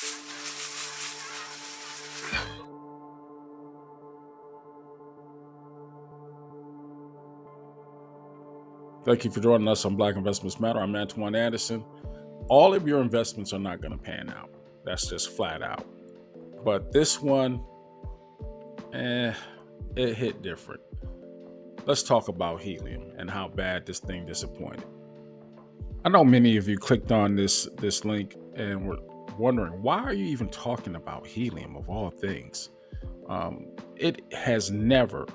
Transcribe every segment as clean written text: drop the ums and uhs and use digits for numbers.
Thank you for joining us on Black Investments Matter. I'm Antoine Anderson. All of your investments are not going to pan out. That's just flat out. But this one, it hit different. Let's talk about Helium and how bad this thing disappointed. I know many of you clicked on this link and were wondering, why are you even talking about Helium of all things? It has never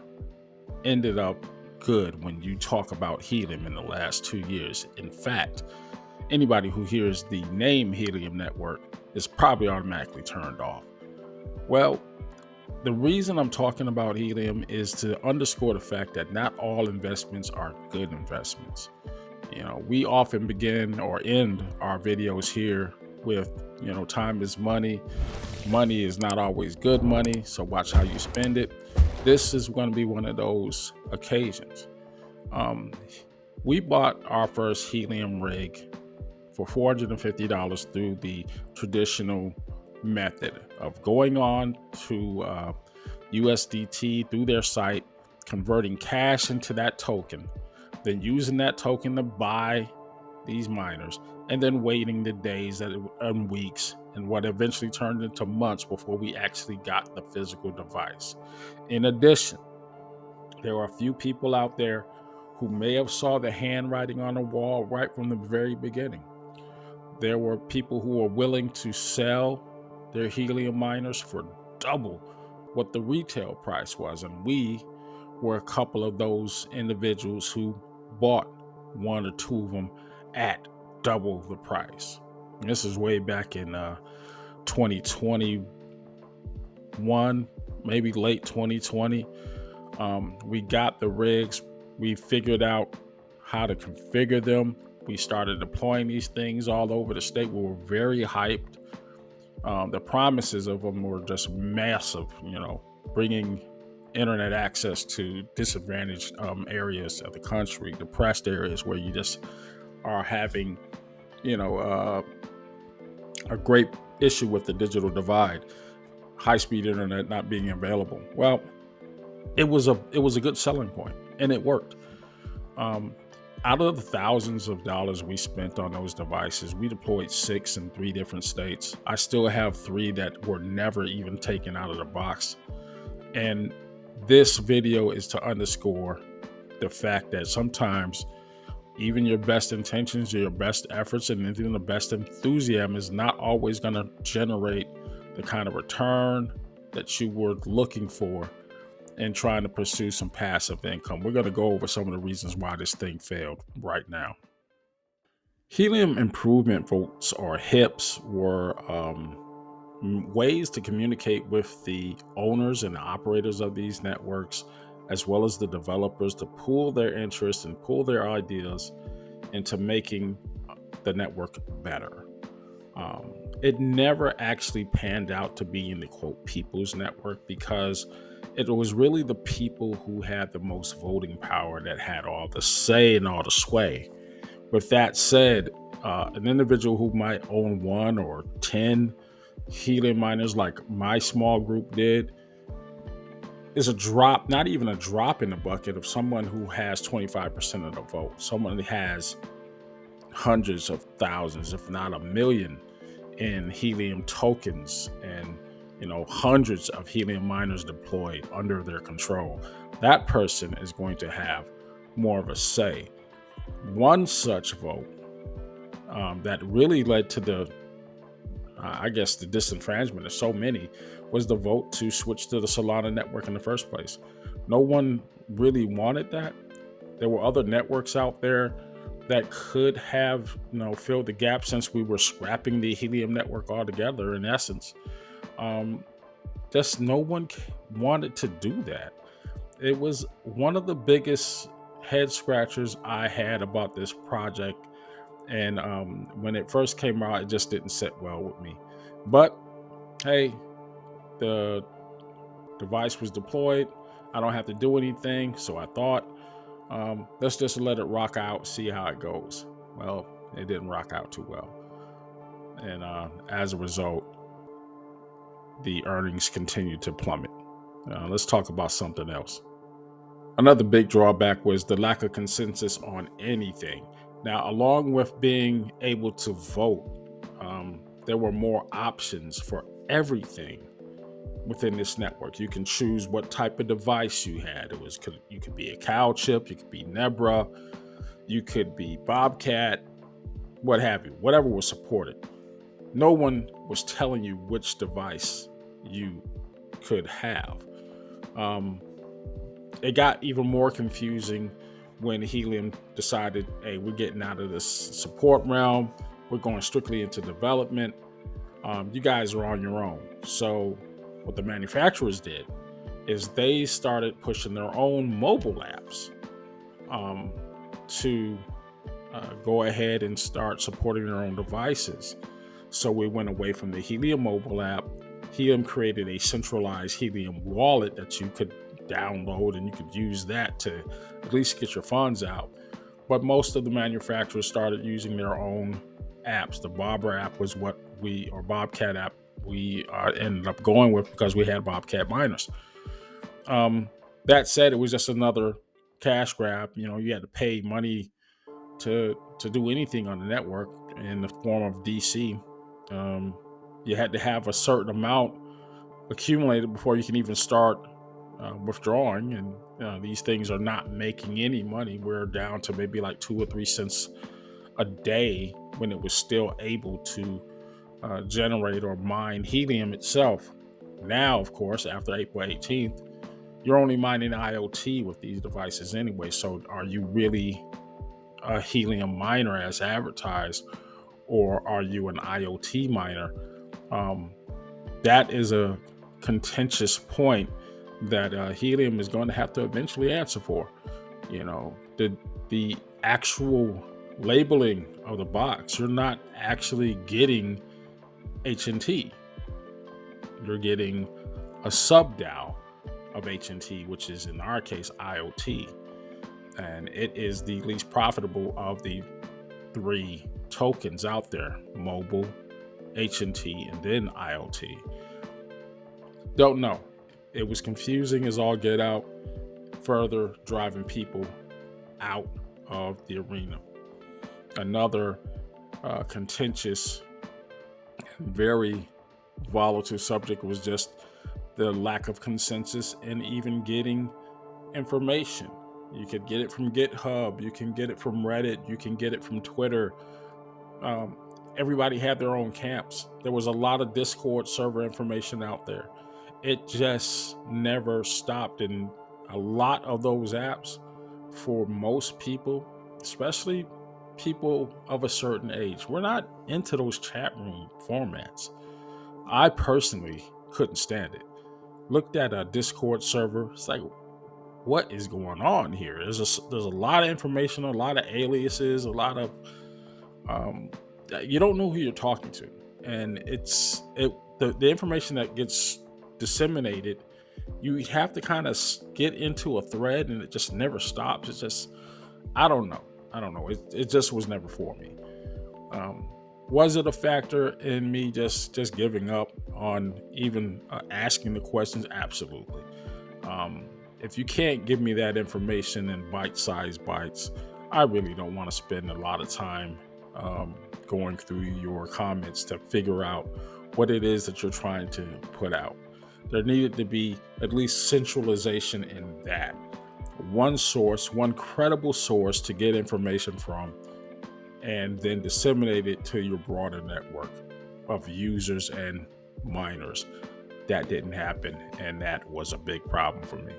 ended up good when you talk about Helium in the last 2 years. In fact, anybody who hears the name Helium Network is probably automatically turned off. Well, the reason I'm talking about Helium is to underscore the fact that not all investments are good investments. We often begin or end our videos here with, time is money. Money is not always good money, so watch how you spend it. This is going to be one of those occasions. We bought our first Helium rig for $450 through the traditional method of going on to USDT through their site, converting cash into that token, then using that token to buy these miners, and then waiting the days and weeks and what eventually turned into months before we actually got the physical device. In addition, there are a few people out there who may have saw the handwriting on the wall right from the very beginning. There were people who were willing to sell their Helium miners for double what the retail price was, and we were a couple of those individuals who bought one or two of them at double the price. And this is way back in 2021, maybe late 2020. We got the rigs. We figured out how to configure them. We started deploying these things all over the state. We were very hyped. The promises of them were just massive, bringing internet access to disadvantaged areas of the country, depressed areas where you just are having, a great issue with the digital divide, high-speed internet not being available. Well, it was a good selling point, and it worked. Out of the thousands of dollars we spent on those devices, we deployed 6 in 3 different states. I still have 3 that were never even taken out of the box. And this video is to underscore the fact that sometimes even your best intentions, your best efforts, and even the best enthusiasm is not always going to generate the kind of return that you were looking for and trying to pursue some passive income. We're going to go over some of the reasons why this thing failed right now. Helium Improvement Votes, or HIPs, were ways to communicate with the owners and the operators of these networks, as well as the developers, to pool their interests and pool their ideas into making the network better. It never actually panned out to be in the quote people's network, because it was really the people who had the most voting power that had all the say and all the sway. With that said, an individual who might own 1 or 10 Helium miners, like my small group did, is a drop, not even a drop in the bucket of someone who has 25% of the vote. Someone who has hundreds of thousands, if not a million, in Helium tokens, and hundreds of Helium miners deployed under their control. That person is going to have more of a say. One such vote that really led to the disenfranchisement of so many was the vote to switch to the Solana network in the first place. No one really wanted that. There were other networks out there that could have, filled the gap, since we were scrapping the Helium network altogether, in essence. Just no one wanted to do that. It was one of the biggest head scratchers I had about this project. And when it first came out, it just didn't sit well with me. But hey, the device was deployed. I don't have to do anything. So I thought, let's just let it rock out, see how it goes. Well, it didn't rock out too well. And as a result, the earnings continued to plummet. Let's talk about something else. Another big drawback was the lack of consensus on anything. Now, along with being able to vote, there were more options for everything within this network. You can choose what type of device you had. You could be a cow chip, you could be Nebra, you could be Bobcat, what have you, whatever was supported. No one was telling you which device you could have. It got even more confusing when Helium decided, hey, we're getting out of this support realm. We're going strictly into development. You guys are on your own. So what the manufacturers did is they started pushing their own mobile apps to go ahead and start supporting their own devices. So we went away from the Helium mobile app. Helium created a centralized Helium wallet that you could download, and you could use that to at least get your funds out. But most of the manufacturers started using their own apps. The Bobber app was Bobcat app we ended up going with because we had Bobcat miners. That said, it was just another cash grab. You had to pay money to do anything on the network in the form of DC. You had to have a certain amount accumulated before you can even start withdrawing, and these things are not making any money. We're down to maybe like 2 or 3 cents a day when it was still able to generate or mine Helium itself. Now, of course, after April 18th, you're only mining IoT with these devices anyway. So are you really a Helium miner as advertised, or are you an IoT miner? That is a contentious point that Helium is going to have to eventually answer for. The actual labeling of the box, you're not actually getting HNT. You're getting a sub-DAO of HNT, which is in our case IoT, and it is the least profitable of the 3 tokens out there: mobile, HNT, and then IoT. Don't know. It was confusing as all get out, further driving people out of the arena. Another contentious, very volatile subject was just the lack of consensus in even getting information. You could get it from GitHub, you can get it from Reddit, you can get it from Twitter. Everybody had their own camps. There was a lot of Discord server information out there. It just never stopped. And a lot of those apps, for most people, especially people of a certain age, we're not into those chat room formats. I personally couldn't stand it. Looked at a Discord server, it's like, what is going on here? There's a lot of information, a lot of aliases, a lot of you don't know who you're talking to, and the information that gets disseminated, you have to kind of get into a thread, and it just never stops. It's just, I don't know. It just was never for me. Was it a factor in me just giving up on even asking the questions? Absolutely. If you can't give me that information in bite-sized bites, I really don't want to spend a lot of time going through your comments to figure out what it is that you're trying to put out. There needed to be at least centralization in that. One source, one credible source to get information from, and then disseminate it to your broader network of users and miners. That didn't happen, and that was a big problem for me.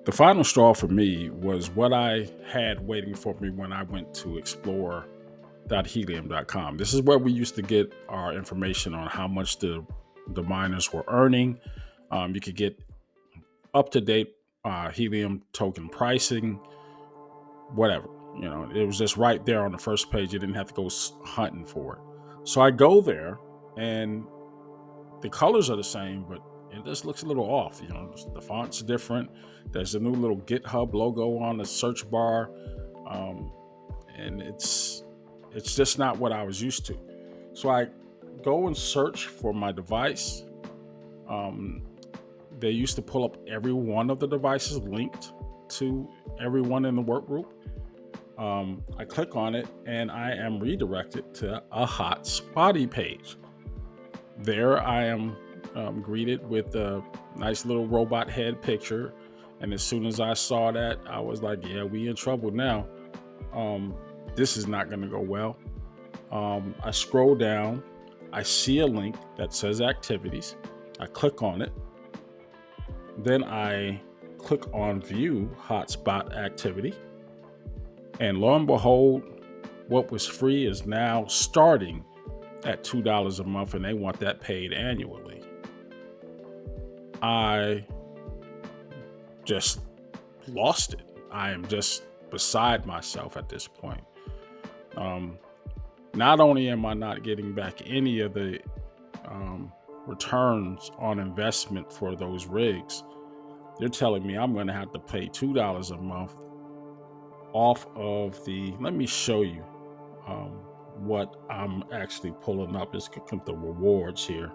The final straw for me was what I had waiting for me when I went to explore.helium.com. This is where we used to get our information on how much the miners were earning. You could get up-to-date Helium token pricing, whatever. It was just right there on the first page. You didn't have to go hunting for it. So I go there, and the colors are the same, but it just looks a little off. The font's different. There's a new little GitHub logo on the search bar, and it's just not what I was used to. So I go and search for my device, They used to pull up every one of the devices linked to everyone in the work group. I click on it and I am redirected to a hot spotty page. There I am greeted with a nice little robot head picture. And as soon as I saw that, I was like, yeah, we in trouble now. This is not going to go well. I scroll down. I see a link that says activities. I click on it. Then I click on view hotspot activity. And lo and behold, what was free is now starting at $2 a month, and they want that paid annually. I just lost it. I am just beside myself at this point. Not only am I not getting back any of the returns on investment for those rigs, they're telling me I'm going to have to pay $2 a month off of the, let me show you what I'm actually pulling up. Is the rewards here.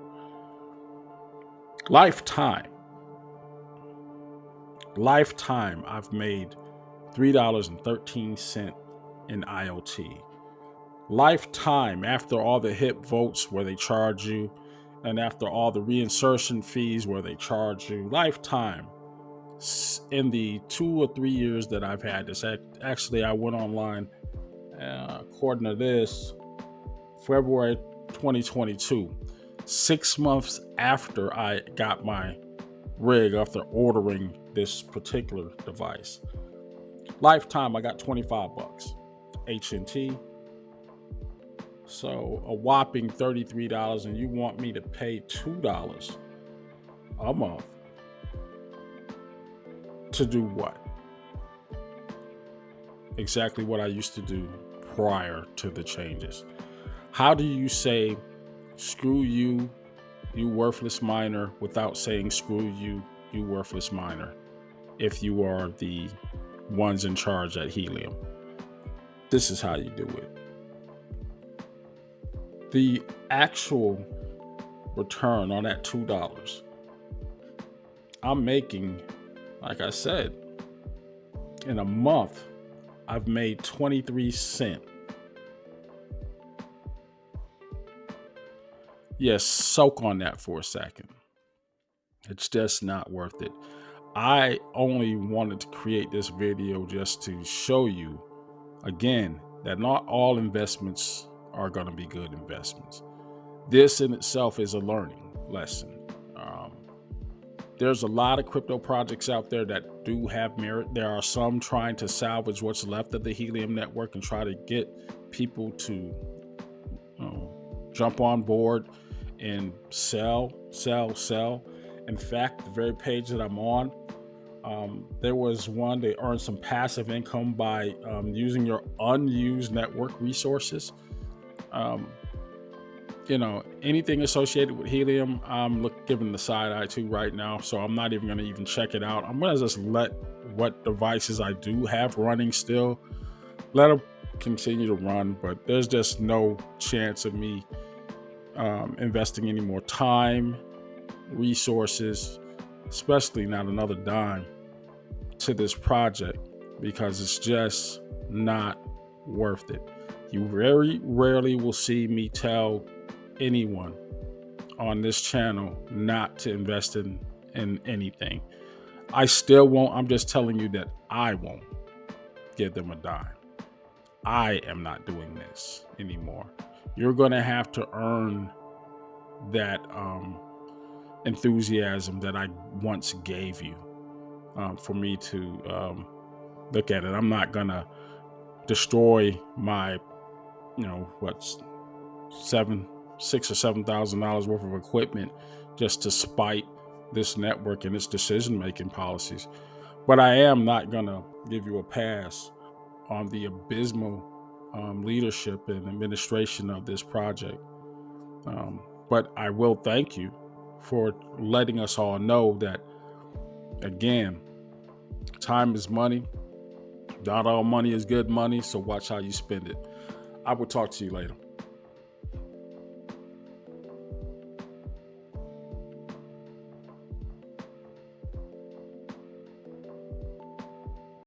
Lifetime, I've made $3.13 in IoT. Lifetime, after all the HIP votes where they charge you, and after all the reinsertion fees where they charge you, lifetime, in the 2 or 3 years that I've had this, actually I went online, according to this, February 2022, 6 months after I got my rig, after ordering this particular device. Lifetime, I got $25. H&T. So a whopping $33, and you want me to pay $2 a month to do what? Exactly what I used to do prior to the changes. How do you say, screw you, you worthless miner, without saying screw you, you worthless miner, if you are the ones in charge at Helium? This is how you do it. The actual return on that $2, I'm making, like I said, in a month, I've made 23 cents. Yes, soak on that for a second. It's just not worth it. I only wanted to create this video just to show you, again, that not all investments are going to be good investments. This in itself is a learning lesson. There's a lot of crypto projects out there that do have merit. There are some trying to salvage what's left of the Helium network and try to get people to jump on board and sell. In fact, the very page that I'm on, there was one, they earned some passive income by using your unused network resources. Anything associated with Helium, I'm giving the side eye to right now, so I'm not even going to even check it out. I'm going to just let what devices I do have running still, let them continue to run, but there's just no chance of me investing any more time, resources, especially not another dime, to this project, because it's just not worth it. You very rarely will see me tell anyone on this channel not to invest in anything. I still won't. I'm just telling you that I won't give them a dime. I am not doing this anymore. You're going to have to earn that enthusiasm that I once gave you for me to look at it. I'm not going to destroy my, what's $6,000 or $7,000 worth of equipment just to spite this network and its decision-making policies. But I am not going to give you a pass on the abysmal leadership and administration of this project. But I will thank you for letting us all know that, again, time is money. Not all money is good money, so watch how you spend it. I will talk to you later.